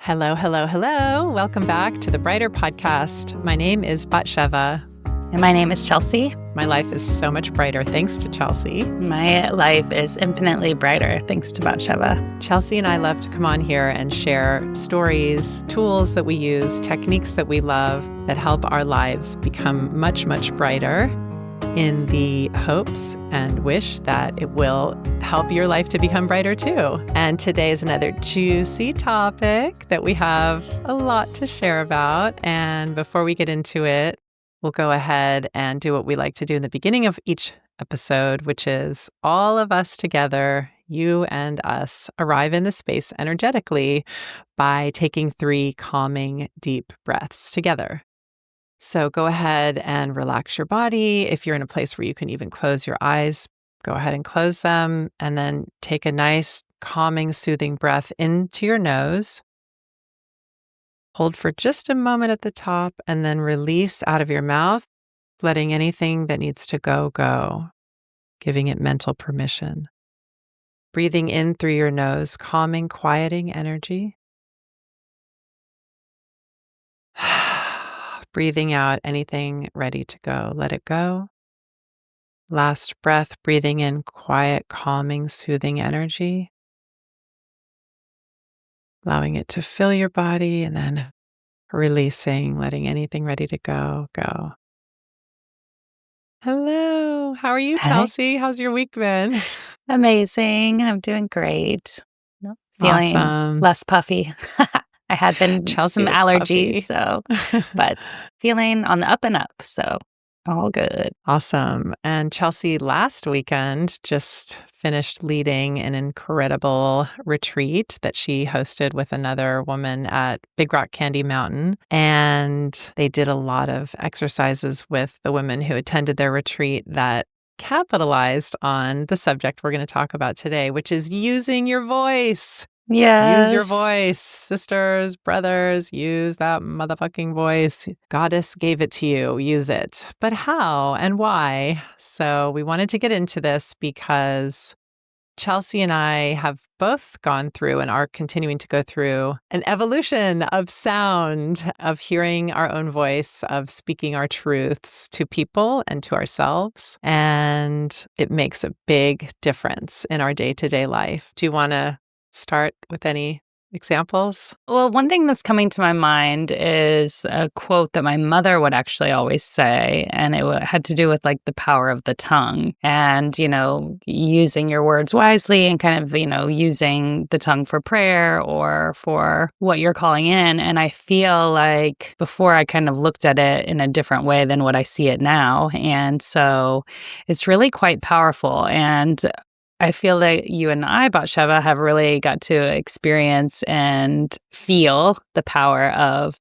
Hello, hello, hello. Welcome back to the Brighter Podcast. My name is BatSheva. And my name is Chelsea. My life is so much brighter thanks to Chelsea. My life is infinitely brighter thanks to BatSheva. Chelsea and I love to come on here and share stories, tools that we use, techniques that we love that help our lives become much, much brighter, in the hopes and wish that it will help your life to become brighter too. And today is another juicy topic that we have a lot to share about. And before we get into it, we'll go ahead and do what we like to do in the beginning of each episode, which is all of us together, you and us, arrive in the space energetically by taking 3 calming, deep breaths together. So go ahead and relax your body. If you're in a place where you can even close your eyes, go ahead and close them, and then take a nice, calming, soothing breath into your nose. Hold for just a moment at the top, and then release out of your mouth, letting anything that needs to go, go, giving it mental permission. Breathing in through your nose, calming, quieting energy. Breathing out anything ready to go, let it go. Last breath, breathing in quiet, calming, soothing energy. Allowing it to fill your body and then releasing, letting anything ready to go, go. Hello. How are you, Hey. Chelsea? How's your week been? Amazing. I'm doing great. Feeling Awesome. less puffy. I had been Chelsea some was allergies, puffy. but feeling on the up and up, so all good. Awesome. And Chelsea last weekend just finished leading an incredible retreat that she hosted with another woman at Big Rock Candy Mountain. And they did a lot of exercises with the women who attended their retreat that capitalized on the subject we're going to talk about today, which is using your voice. Yes. Use your voice, sisters, brothers, use that motherfucking voice. Goddess gave it to you, use it. But how and why? So we wanted to get into this because Chelsea and I have both gone through and are continuing to go through an evolution of sound, of hearing our own voice, of speaking our truths to people and to ourselves. And it makes a big difference in our day-to-day life. Do you want to start with any examples? Well, one thing that's coming to my mind is a quote that my mother would actually always say, and it had to do with like the power of the tongue and, using your words wisely and kind of, using the tongue for prayer or for what you're calling in. And I feel like before I kind of looked at it in a different way than what I see it now. And so it's really quite powerful. And I feel that you and I, BatSheva, have really got to experience and feel the power of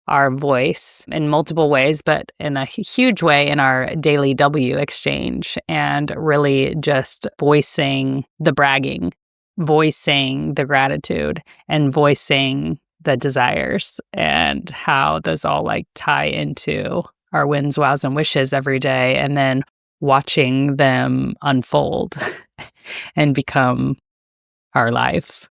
our voice in multiple ways, but in a huge way in our daily W exchange, and really just voicing the bragging, voicing the gratitude, and voicing the desires, and how those all like tie into our wins, wows, and wishes every day, and then watching them unfold and become our lives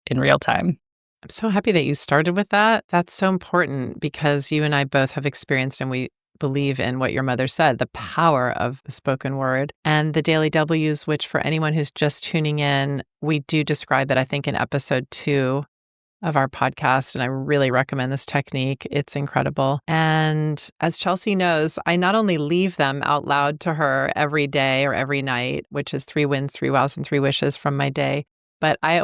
in real time. I'm so happy that you started with that. That's so important because you and I both have experienced, and we believe in what your mother said, the power of the spoken word and the daily W's, which for anyone who's just tuning in, we do describe it, I think, in episode 2 of our podcast. And I really recommend this technique. It's incredible. And as Chelsea knows, I not only leave them out loud to her every day or every night, which is 3 wins, 3 wows, and 3 wishes from my day, but I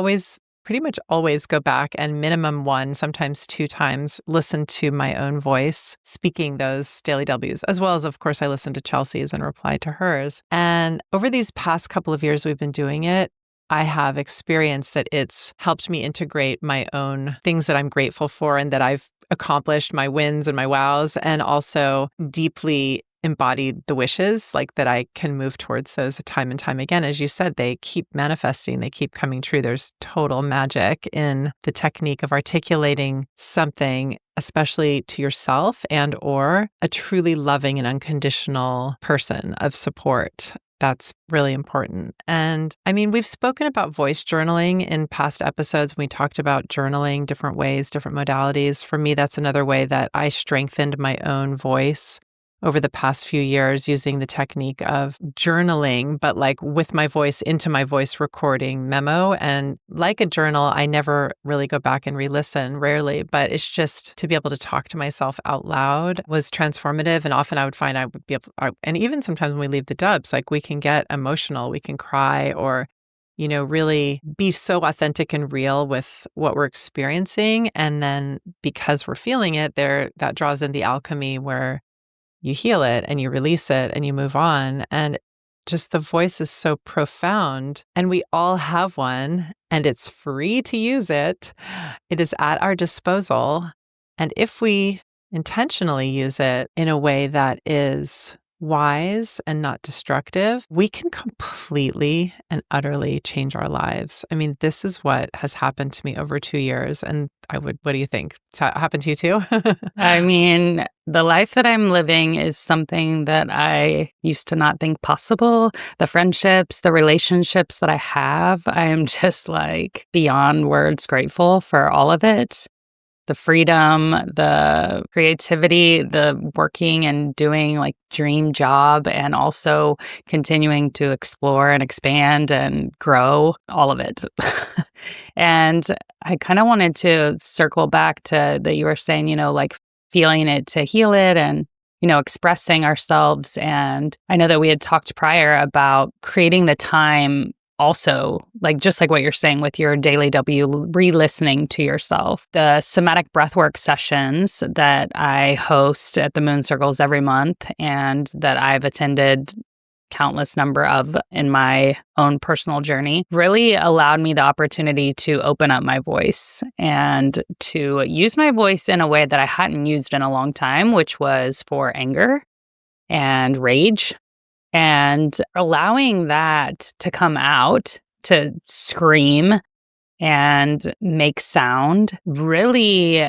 pretty much always go back and minimum 1, sometimes 2 times, listen to my own voice speaking those daily W's, as well as, of course, I listen to Chelsea's and reply to hers. And over these past couple of years we've been doing it, I have experienced that it's helped me integrate my own things that I'm grateful for and that I've accomplished, my wins and my wows, and also deeply embodied the wishes, like that I can move towards those time and time again. As you said, they keep manifesting, they keep coming true. There's total magic in the technique of articulating something, especially to yourself and or a truly loving and unconditional person of support. That's really important. And I mean, we've spoken about voice journaling in past episodes. We talked about journaling, different ways, different modalities. For me, that's another way that I strengthened my own voice over the past few years using the technique of journaling, but like with my voice into my voice recording memo. And like a journal, I never really go back and re-listen, rarely, but it's just to be able to talk to myself out loud was transformative. And often I would find I would be able, and even sometimes when we leave the dubs, like we can get emotional, we can cry or really be so authentic and real with what we're experiencing. And then because we're feeling it there, that draws in the alchemy where you heal it and you release it and you move on. And just the voice is so profound. And we all have one and it's free to use it. It is at our disposal. And if we intentionally use it in a way that is wise and not destructive, we can completely and utterly change our lives. I mean, this is what has happened to me over 2 years. And what do you think? It's happened to you too? I mean, the life that I'm living is something that I used to not think possible. The friendships, the relationships that I have, I am just like beyond words grateful for all of it. The freedom, the creativity, the working and doing like dream job, and also continuing to explore and expand and grow, all of it. And I kind of wanted to circle back to that you were saying, like feeling it to heal it and, expressing ourselves. And I know that we had talked prior about creating the time also, like just like what you're saying with your daily W, re-listening to yourself. The somatic breathwork sessions that I host at the Moon Circles every month and that I've attended countless number of in my own personal journey really allowed me the opportunity to open up my voice and to use my voice in a way that I hadn't used in a long time, which was for anger and rage. And allowing that to come out, to scream and make sound really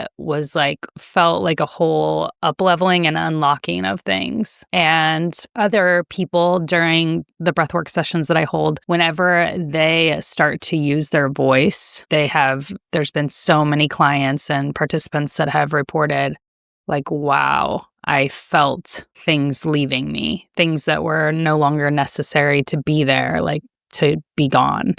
felt like a whole up-leveling and unlocking of things. And other people during the breathwork sessions that I hold, whenever they start to use their voice, there's been so many clients and participants that have reported like, wow, I felt things leaving me, things that were no longer necessary to be there, like to be gone.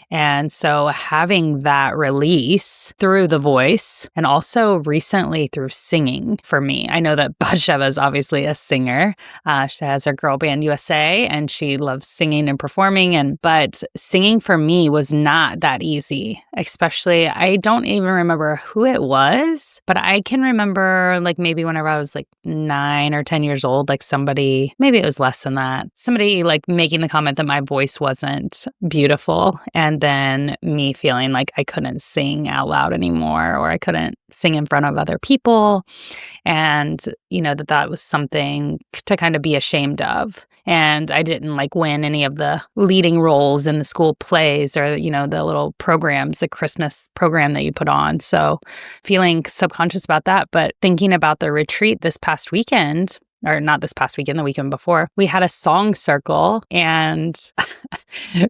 And so having that release through the voice and also recently through singing for me. I know that BatSheva is obviously a singer. She has her girl band USA and she loves singing and performing. But singing for me was not that easy, especially I don't even remember who it was, but I can remember like maybe whenever I was like 9 or 10 years old, like somebody, maybe it was less than that, somebody like making the comment that my voice wasn't beautiful. And then me feeling like I couldn't sing out loud anymore or I couldn't sing in front of other people. And, that was something to kind of be ashamed of. And I didn't like win any of the leading roles in the school plays or, the little programs, the Christmas program that you put on. So feeling subconscious about that. But thinking about the retreat this past weekend, or not this past weekend, the weekend before, we had a song circle. And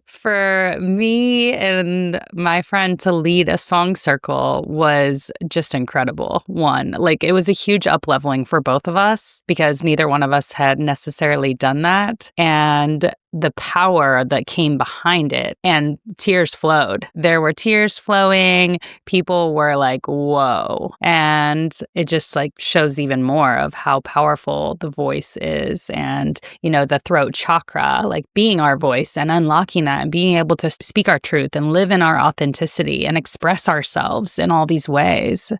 for me and my friend to lead a song circle was just incredible. One, like it was a huge up-leveling for both of us because neither one of us had necessarily done that. And the power that came behind it, and tears flowed. There were tears flowing. People were like, whoa. And it just like shows even more of how powerful the voice is. And, the throat chakra, like being our voice and unlocking that and being able to speak our truth and live in our authenticity and express ourselves in all these ways,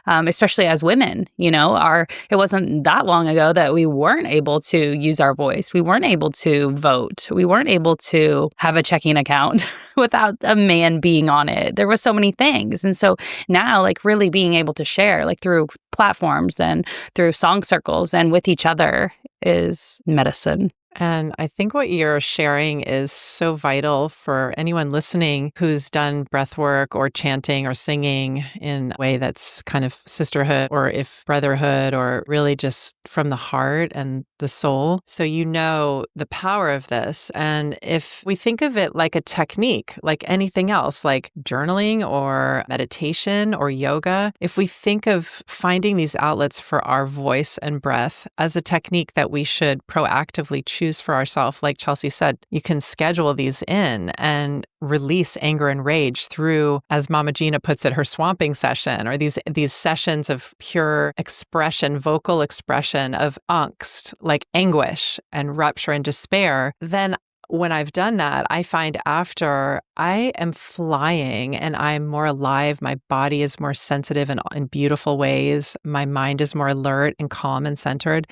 especially as women, it wasn't that long ago that we weren't able to use our voice. We weren't able to vote. We weren't able to have a checking account without a man being on it. There were so many things. And so now, like really being able to share like through platforms and through song circles and with each other is medicine. And I think what you're sharing is so vital for anyone listening who's done breath work or chanting or singing in a way that's kind of sisterhood or if brotherhood or really just from the heart and the soul. So you know the power of this. And if we think of it like a technique, like anything else, like journaling or meditation or yoga, if we think of finding these outlets for our voice and breath as a technique that we should proactively choose for ourselves, like Chelsea said, you can schedule these in and release anger and rage through, as Mama Gina puts it, her swamping session, or these sessions of pure expression, vocal expression of angst, like anguish and rupture and despair, then when I've done that, I find after I am flying and I'm more alive, my body is more sensitive in beautiful ways. My mind is more alert and calm and centered.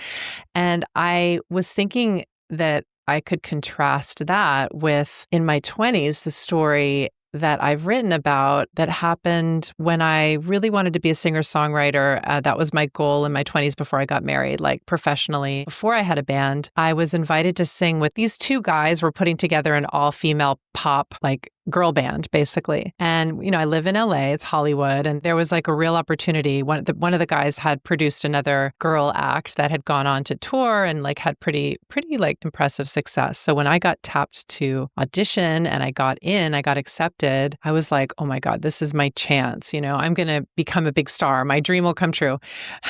And I was thinking that I could contrast that with, in my 20s, the story that I've written about that happened when I really wanted to be a singer-songwriter. That was my goal in my 20s before I got married, like professionally. Before I had a band, I was invited to sing with these two guys. We're putting together an all-female pop, like girl band, basically. And, I live in LA, it's Hollywood, and there was like a real opportunity. One of the guys had produced another girl act that had gone on to tour and like had pretty like impressive success. So when I got tapped to audition and I got accepted, I was like, oh my God, this is my chance. I'm going to become a big star. My dream will come true.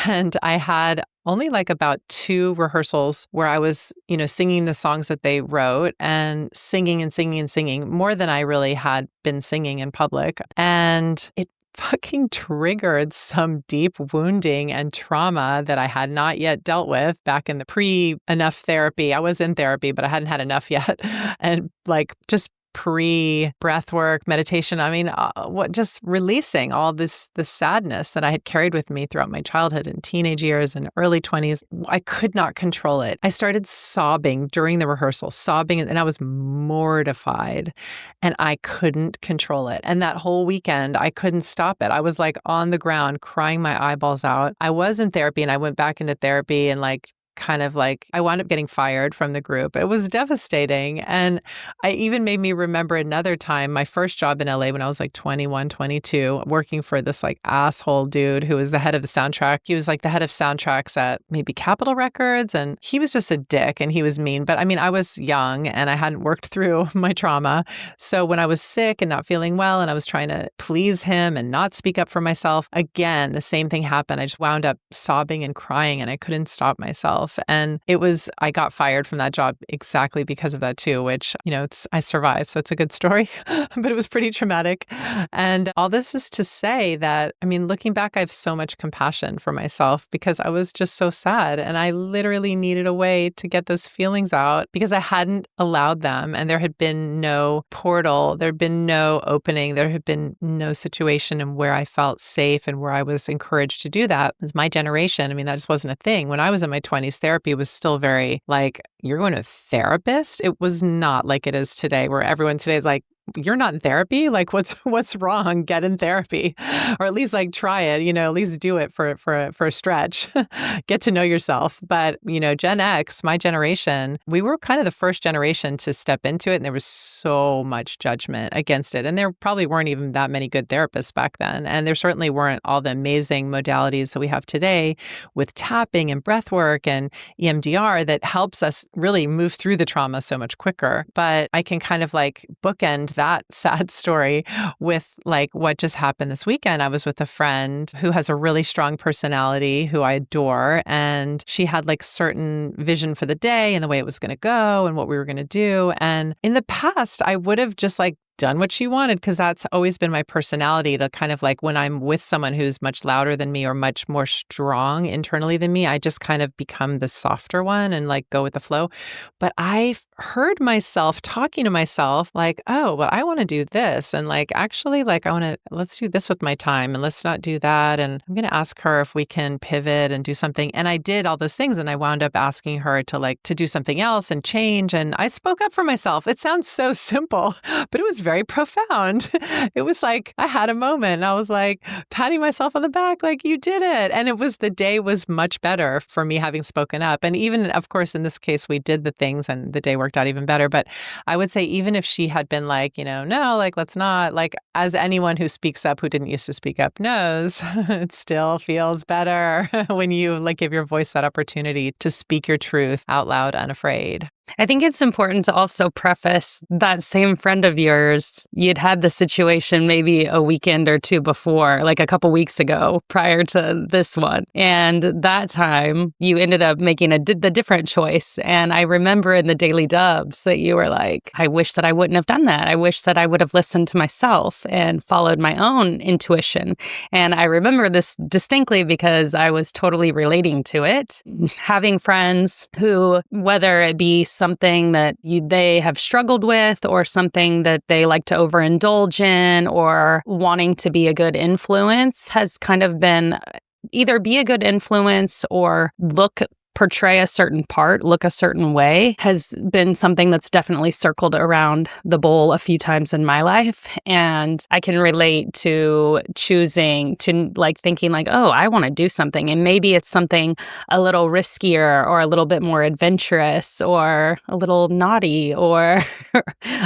And I had only like about 2 rehearsals where I was, singing the songs that they wrote and singing and singing and singing more than I really had been singing in public. And it fucking triggered some deep wounding and trauma that I had not yet dealt with back in the pre-enough therapy. I was in therapy, but I hadn't had enough yet. And like just pre-breath work, meditation. I mean, just releasing all this sadness that I had carried with me throughout my childhood and teenage years and early 20s. I could not control it. I started sobbing during the rehearsal, and I was mortified and I couldn't control it. And that whole weekend, I couldn't stop it. I was like on the ground crying my eyeballs out. I was in therapy and I went back into therapy and I wound up getting fired from the group. It was devastating. And it even made me remember another time, my first job in LA when I was like 21, 22, working for this like asshole dude who was the head of the soundtrack. He was like the head of soundtracks at maybe Capitol Records. And he was just a dick and he was mean. But I mean, I was young and I hadn't worked through my trauma. So when I was sick and not feeling well and I was trying to please him and not speak up for myself, again, the same thing happened. I just wound up sobbing and crying and I couldn't stop myself. And I got fired from that job exactly because of that too, which, I survived. So it's a good story, but it was pretty traumatic. And all this is to say that, I mean, looking back, I have so much compassion for myself because I was just so sad and I literally needed a way to get those feelings out because I hadn't allowed them and there had been no portal, there had been no opening, there had been no situation in where I felt safe and where I was encouraged to do that. It was my generation. I mean, that just wasn't a thing. When I was in my 20s, therapy was still very like, you're going to a therapist? It was not like it is today, where everyone today is like, you're not in therapy? Like, what's wrong? Get in therapy, or at least like try it. At least do it for a stretch. Get to know yourself. But Gen X, my generation, we were kind of the first generation to step into it, and there was so much judgment against it. And there probably weren't even that many good therapists back then, and there certainly weren't all the amazing modalities that we have today with tapping and breath work and EMDR that helps us really move through the trauma so much quicker. But I can kind of like bookend that sad story with like what just happened this weekend. I was with a friend who has a really strong personality who I adore, and she had like certain vision for the day and the way it was going to go and what we were going to do. And in the past, I would have just like done what she wanted because that's always been my personality, to kind of like when I'm with someone who's much louder than me or much more strong internally than me, I just kind of become the softer one and like go with the flow. But I've heard myself talking to myself like, oh, well, I want to do this. And like, actually, like, let's do this with my time and let's not do that. And I'm going to ask her if we can pivot and do something. And I did all those things. And I wound up asking her to do something else and change. And I spoke up for myself. It sounds so simple, but it was very profound. It was like I had a moment and I was like patting myself on the back, like, you did it. And the day was much better for me having spoken up. And even, of course, in this case, we did the things and the day worked out even better. But I would say, even if she had been like, no, like, let's not, like, as anyone who speaks up who didn't used to speak up knows, it still feels better when you like give your voice that opportunity to speak your truth out loud, unafraid. I think it's important to also preface that same friend of yours, you'd had the situation maybe a weekend or two before, like a couple weeks ago prior to this one. And that time you ended up making the different choice. And I remember in the Daily Dubs that you were like, I wish that I wouldn't have done that. I wish that I would have listened to myself and followed my own intuition. And I remember this distinctly because I was totally relating to it. Having friends who, whether it be something that they have struggled with or something that they like to overindulge in or wanting to be a good influence, has kind of been either be a good influence or portray a certain part, look a certain way, has been something that's definitely circled around the bowl a few times in my life. And I can relate to choosing to like thinking like, oh, I want to do something. And maybe it's something a little riskier or a little bit more adventurous or a little naughty or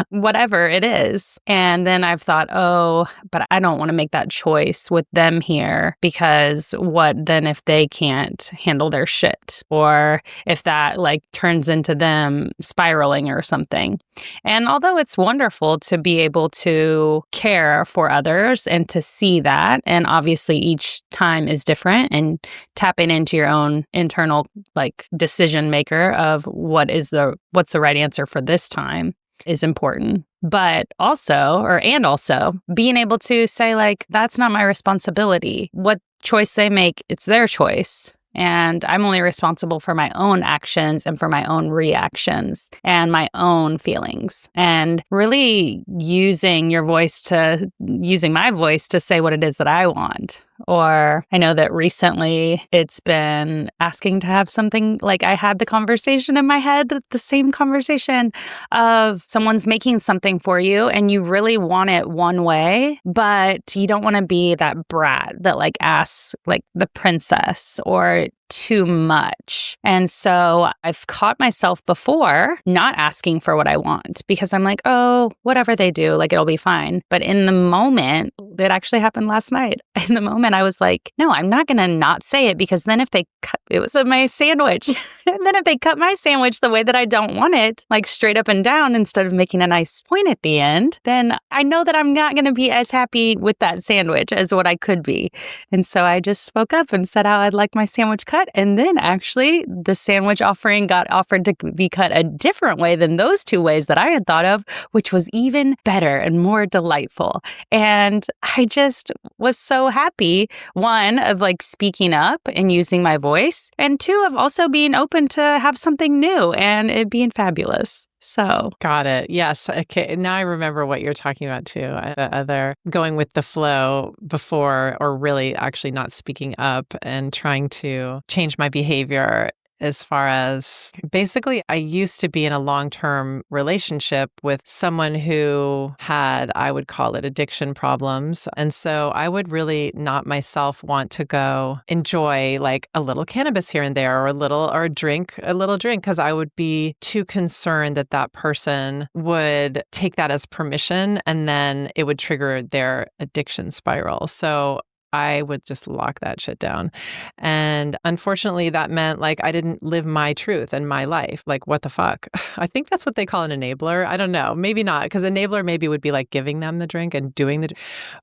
whatever it is. And then I've thought, oh, but I don't want to make that choice with them here, because what then if they can't handle their shit? Or if that like turns into them spiraling or something. And although it's wonderful to be able to care for others and to see that, and obviously each time is different, and tapping into your own internal like decision maker of what's the right answer for this time is important. But also being able to say like, that's not my responsibility. What choice they make, it's their choice. And I'm only responsible for my own actions and for my own reactions and my own feelings. And really using my voice to say what it is that I want. Or I know that recently it's been asking to have something, like I had the conversation in my head, the same conversation of someone's making something for you and you really want it one way, but you don't want to be that brat that like asks like the princess or too much. And so I've caught myself before not asking for what I want because I'm like, oh, whatever they do, like it'll be fine. But in the moment, it actually happened last night. In the moment, I was like, no, I'm not going to not say it, because then if they cut, it was my sandwich. And then if they cut my sandwich the way that I don't want it, like straight up and down instead of making a nice point at the end, then I know that I'm not going to be as happy with that sandwich as what I could be. And so I just spoke up and said how I'd like my sandwich cut. And then actually the sandwich offering got offered to be cut a different way than those two ways that I had thought of, which was even better and more delightful. And I just was so happy, one, of like speaking up and using my voice, and two, of also being open to have something new and it being fabulous. So got it. Yes. Okay. Now I remember what you're talking about too. The other going with the flow before, or really actually not speaking up and trying to change my behavior. As far as basically, I used to be in a long-term relationship with someone who had, I would call it, addiction problems. And so I would really not myself want to go enjoy like a little cannabis here and there, or a little drink, because I would be too concerned that that person would take that as permission and then it would trigger their addiction spiral. So I would just lock that shit down. And unfortunately, that meant like I didn't live my truth and my life. Like, what the fuck? I think that's what they call an enabler. I don't know. Maybe not, because enabler maybe would be like giving them the drink and doing the.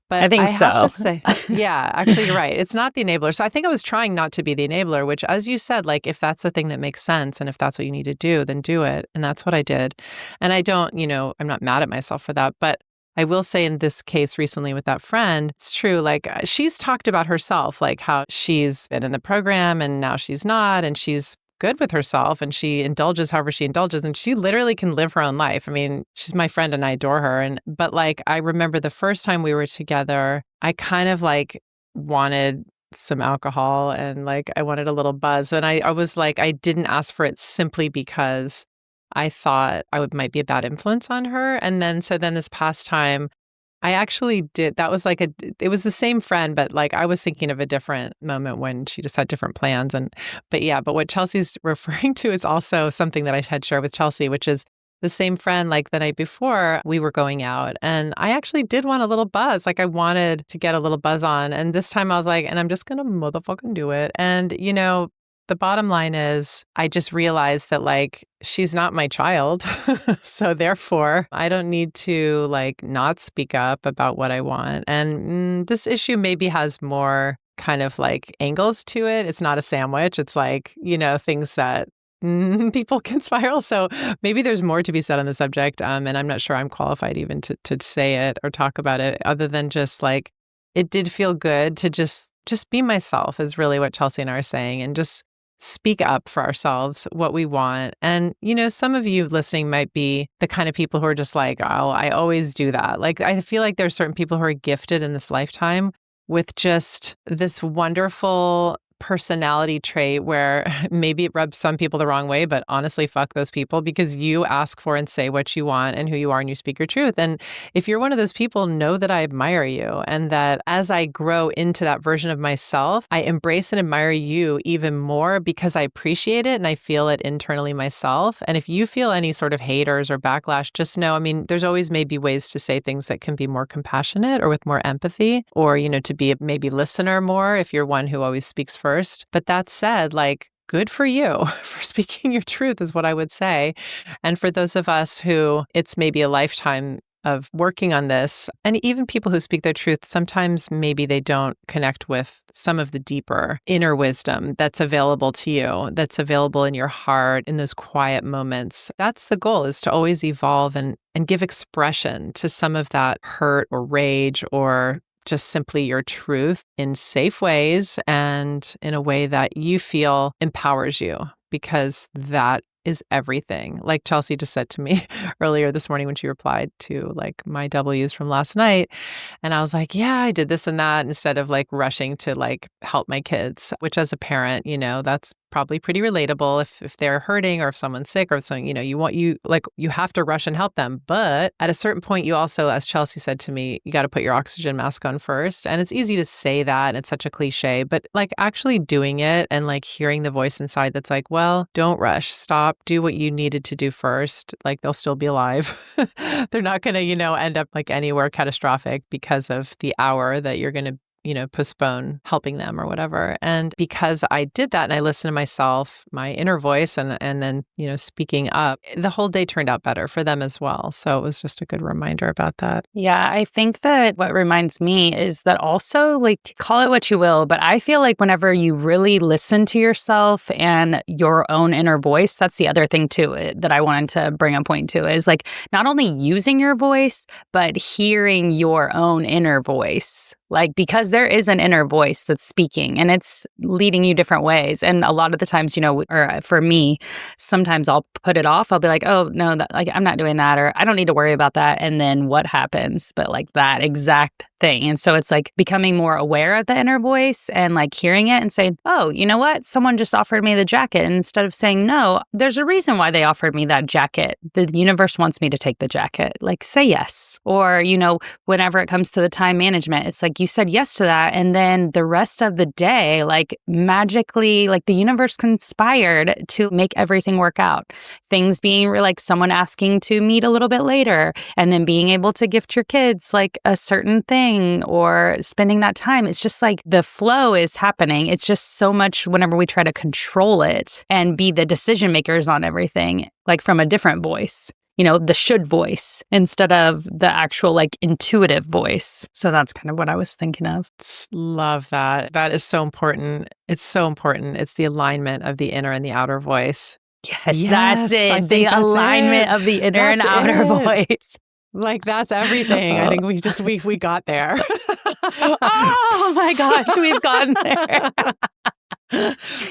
But I think I have so. to say, yeah, actually, you're right. It's not the enabler. So I think I was trying not to be the enabler, which, as you said, like if that's the thing that makes sense and if that's what you need to do, then do it. And that's what I did. And I don't, I'm not mad at myself for that. But I will say in this case recently with that friend, it's true. Like she's talked about herself, like how she's been in the program and now she's not, and she's good with herself and she indulges however she indulges, and she literally can live her own life. I mean, she's my friend and I adore her. But like, I remember the first time we were together, I kind of like wanted some alcohol and like I wanted a little buzz. And I was like, I didn't ask for it simply because I thought might be a bad influence on her. And then, so then this past time, I actually did. That was like it was the same friend, but like I was thinking of a different moment when she just had different plans. But what Chelsea's referring to is also something that I had shared with Chelsea, which is the same friend. Like the night before we were going out, and I actually did want a little buzz. Like I wanted to get a little buzz on. And this time I was like, and I'm just going to motherfucking do it. And, the bottom line is I just realized that like she's not my child. So therefore, I don't need to like not speak up about what I want. And this issue maybe has more kind of like angles to it. It's not a sandwich. It's like, things that people can spiral. So maybe there's more to be said on the subject. And I'm not sure I'm qualified even to say it or talk about it, other than just like, it did feel good to just be myself is really what Chelsea and I are saying, and just speak up for ourselves what we want. And, some of you listening might be the kind of people who are just like, oh, I always do that. Like, I feel like there's certain people who are gifted in this lifetime with just this wonderful personality trait where maybe it rubs some people the wrong way, but honestly, fuck those people, because you ask for and say what you want and who you are, and you speak your truth. And if you're one of those people, know that I admire you, and that as I grow into that version of myself, I embrace and admire you even more because I appreciate it and I feel it internally myself. And if you feel any sort of haters or backlash, just know, there's always maybe ways to say things that can be more compassionate or with more empathy, or, to be a maybe listener more if you're one who always speaks first. But that said, like, good for you for speaking your truth is what I would say. And for those of us who it's maybe a lifetime of working on this, and even people who speak their truth, sometimes maybe they don't connect with some of the deeper inner wisdom that's available to you, that's available in your heart in those quiet moments. That's the goal, is to always evolve and give expression to some of that hurt or rage or just simply your truth in safe ways and in a way that you feel empowers you, because that is everything. Like Chelsea just said to me earlier this morning when she replied to like my W's from last night. And I was like, yeah, I did this and that, instead of like rushing to like help my kids, which as a parent, that's probably pretty relatable if they're hurting or if someone's sick or something, you have to rush and help them. But at a certain point, you also, as Chelsea said to me, you got to put your oxygen mask on first. And it's easy to say that, and it's such a cliche, but like actually doing it and like hearing the voice inside that's like, well, don't rush, stop, do what you needed to do first. Like they'll still be alive. They're not going to, end up like anywhere catastrophic because of the hour that you're going to postpone helping them or whatever. And because I did that and I listened to myself, my inner voice, and then, speaking up, the whole day turned out better for them as well. So it was just a good reminder about that. Yeah, I think that what reminds me is that also, like, call it what you will, but I feel like whenever you really listen to yourself and your own inner voice, that's the other thing too that I wanted to bring a point to, is like not only using your voice, but hearing your own inner voice. Like, because there is an inner voice that's speaking and it's leading you different ways. And a lot of the times, or for me, sometimes I'll put it off. I'll be like, oh, no, I'm not doing that, or I don't need to worry about that. And then what happens? But like that exact thing. And so it's like becoming more aware of the inner voice and like hearing it and saying, oh, you know what? Someone just offered me the jacket. And instead of saying no, there's a reason why they offered me that jacket. The universe wants me to take the jacket. Like, say yes. Or, whenever it comes to the time management, it's like you said yes to that. And then the rest of the day, like magically, like the universe conspired to make everything work out. Things being like someone asking to meet a little bit later, and then being able to gift your kids like a certain thing, or spending that time. It's just like the flow is happening. It's just so much whenever we try to control it and be the decision makers on everything, like from a different voice. The should voice instead of the actual like intuitive voice. So that's kind of what I was thinking of. Love that. That is so important. It's so important. It's the alignment of the inner and the outer voice. Yes, that's it. The alignment of the inner and outer voice. Like that's everything. I think we got there. Oh my gosh, we've gotten there.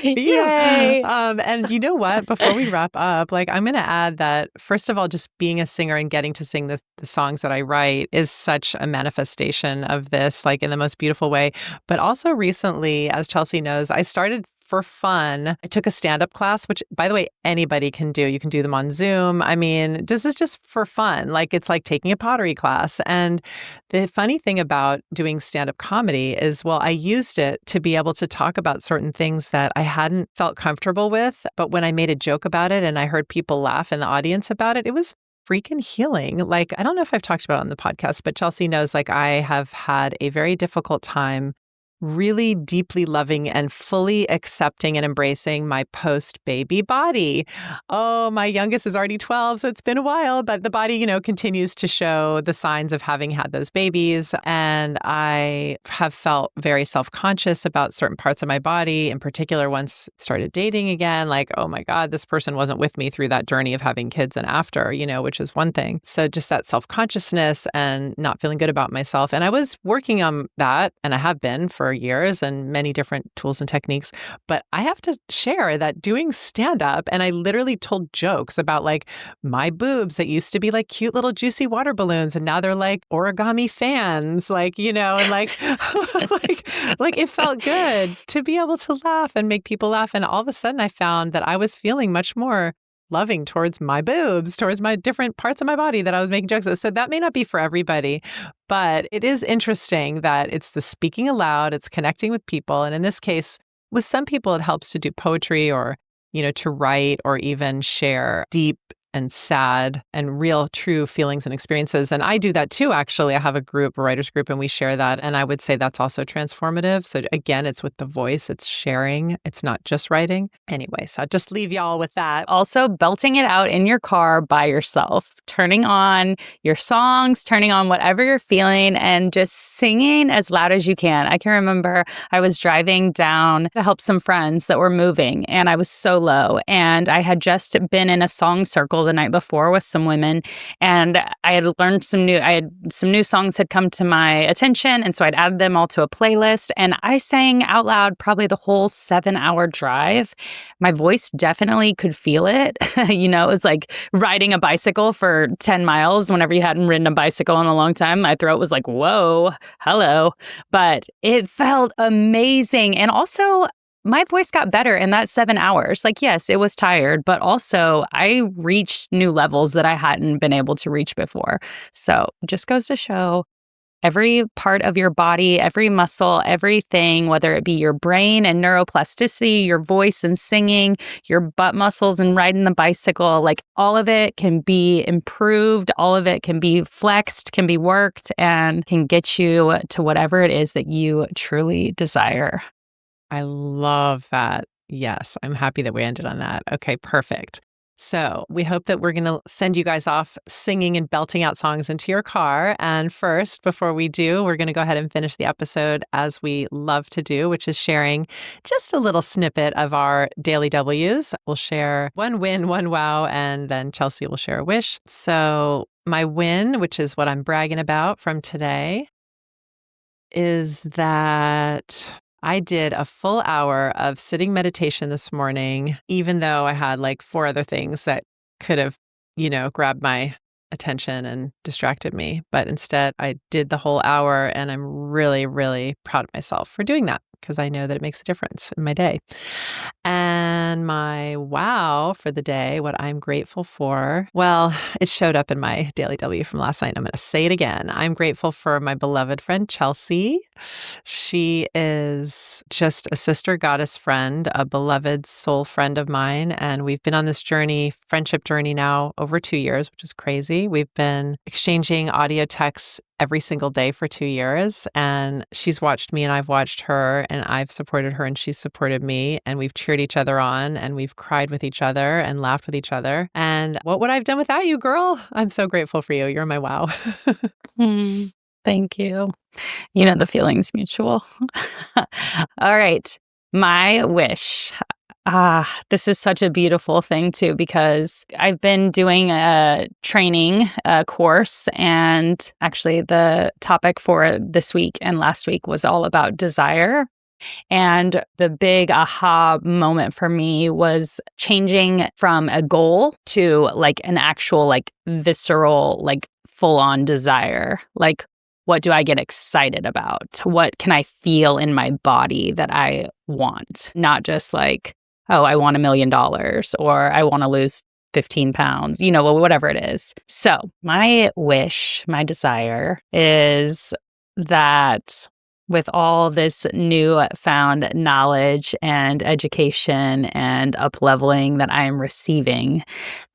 Yay. And you know what? Before we wrap up, like I'm going to add that, first of all, just being a singer and getting to sing the songs that I write is such a manifestation of this, like in the most beautiful way. But also recently, as Chelsea knows, I started for fun. I took a stand-up class, which, by the way, anybody can do. You can do them on Zoom. I mean, this is just for fun. Like, it's like taking a pottery class. And the funny thing about doing stand-up comedy is, well, I used it to be able to talk about certain things that I hadn't felt comfortable with. But when I made a joke about it and I heard people laugh in the audience about it, it was freaking healing. Like, I don't know if I've talked about it on the podcast, but Chelsea knows, like, I have had a very difficult time really deeply loving and fully accepting and embracing my post-baby body. Oh, my youngest is already 12, so it's been a while, but the body, continues to show the signs of having had those babies. And I have felt very self-conscious about certain parts of my body, in particular, once started dating again, like, oh my God, this person wasn't with me through that journey of having kids and after, which is one thing. So just that self-consciousness and not feeling good about myself. And I was working on that, and I have been for years, and many different tools and techniques. But I have to share that doing stand-up, and I literally told jokes about like my boobs that used to be like cute little juicy water balloons, and now they're like origami fans, like, and like, like it felt good to be able to laugh and make people laugh. And all of a sudden I found that I was feeling much more loving towards my boobs, towards my different parts of my body that I was making jokes of. So that may not be for everybody, but it is interesting that it's the speaking aloud, it's connecting with people. And in this case, with some people, it helps to do poetry or, to write or even share deep and sad and real, true feelings and experiences. And I do that too, actually. I have a writer's group, and we share that. And I would say that's also transformative. So again, it's with the voice, it's sharing, it's not just writing. Anyway, so I'll just leave y'all with that. Also, belting it out in your car by yourself, turning on your songs, turning on whatever you're feeling, and just singing as loud as you can. I can remember I was driving down to help some friends that were moving, and I was so low. And I had just been in a song circle the night before with some women, and I had learned some new songs had come to my attention, and so I'd added them all to a playlist, and I sang out loud probably the whole 7-hour drive. My voice definitely could feel it. It was like riding a bicycle for 10 miles. Whenever you hadn't ridden a bicycle in a long time, my throat was like, whoa, hello. But it felt amazing. And also, my voice got better in that 7 hours. Like, yes, it was tired, but also I reached new levels that I hadn't been able to reach before. So it just goes to show every part of your body, every muscle, everything, whether it be your brain and neuroplasticity, your voice and singing, your butt muscles and riding the bicycle, like all of it can be improved. All of it can be flexed, can be worked, and can get you to whatever it is that you truly desire. I love that. Yes, I'm happy that we ended on that. Okay, perfect. So we hope that we're going to send you guys off singing and belting out songs into your car. And first, before we do, we're going to go ahead and finish the episode as we love to do, which is sharing just a little snippet of our daily W's. We'll share one win, one wow, and then Chelsea will share a wish. So my win, which is what I'm bragging about from today, is that I did a full hour of sitting meditation this morning, even though I had like 4 other things that could have, grabbed my attention and distracted me. But instead, I did the whole hour, and I'm really, really proud of myself for doing that, because I know that it makes a difference in my day. And my wow for the day, what I'm grateful for, well, it showed up in my daily W from last night. I'm going to say it again. I'm grateful for my beloved friend, Chelsea. She is just a sister goddess friend, a beloved soul friend of mine. And we've been on this friendship journey now over 2 years, which is crazy. We've been exchanging audio texts every single day for 2 years. And she's watched me and I've watched her, and I've supported her and she's supported me. And we've cheered each other on, and we've cried with each other and laughed with each other. And what would I have done without you, girl? I'm so grateful for you. You're my wow. Thank you. The feeling's mutual. All right. My wish. This is such a beautiful thing too, because I've been doing a training course, and actually the topic for this week and last week was all about desire. And the big aha moment for me was changing from a goal to like an actual, like visceral, like full on desire. Like, what do I get excited about? What can I feel in my body that I want? Not just like, oh, I want $1 million or I want to lose 15 pounds, whatever it is. So my wish, my desire is that with all this new found knowledge and education and up-leveling that I am receiving,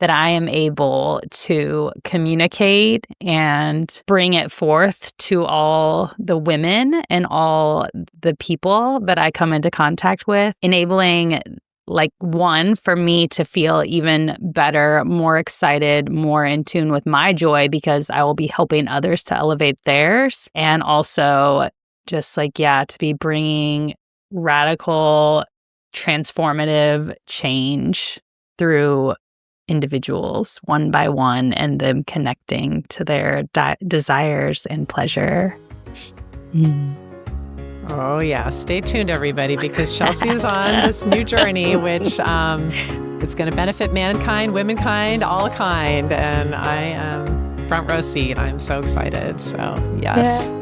that I am able to communicate and bring it forth to all the women and all the people that I come into contact with, enabling one, for me to feel even better, more excited, more in tune with my joy because I will be helping others to elevate theirs. And also just to be bringing radical, transformative change through individuals one by one and them connecting to their desires and pleasure. Oh, yeah. Stay tuned, everybody, because Chelsea is on this new journey, which it's going to benefit mankind, womankind, all kind. And I am front row seat. I'm so excited. So, yes. Yeah.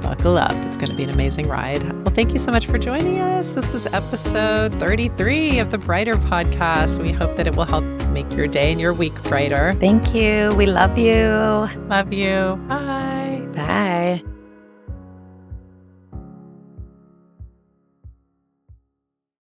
Buckle up. It's going to be an amazing ride. Well, thank you so much for joining us. This was episode 33 of the Brighter Podcast. We hope that it will help make your day and your week brighter. Thank you. We love you. Love you. Bye.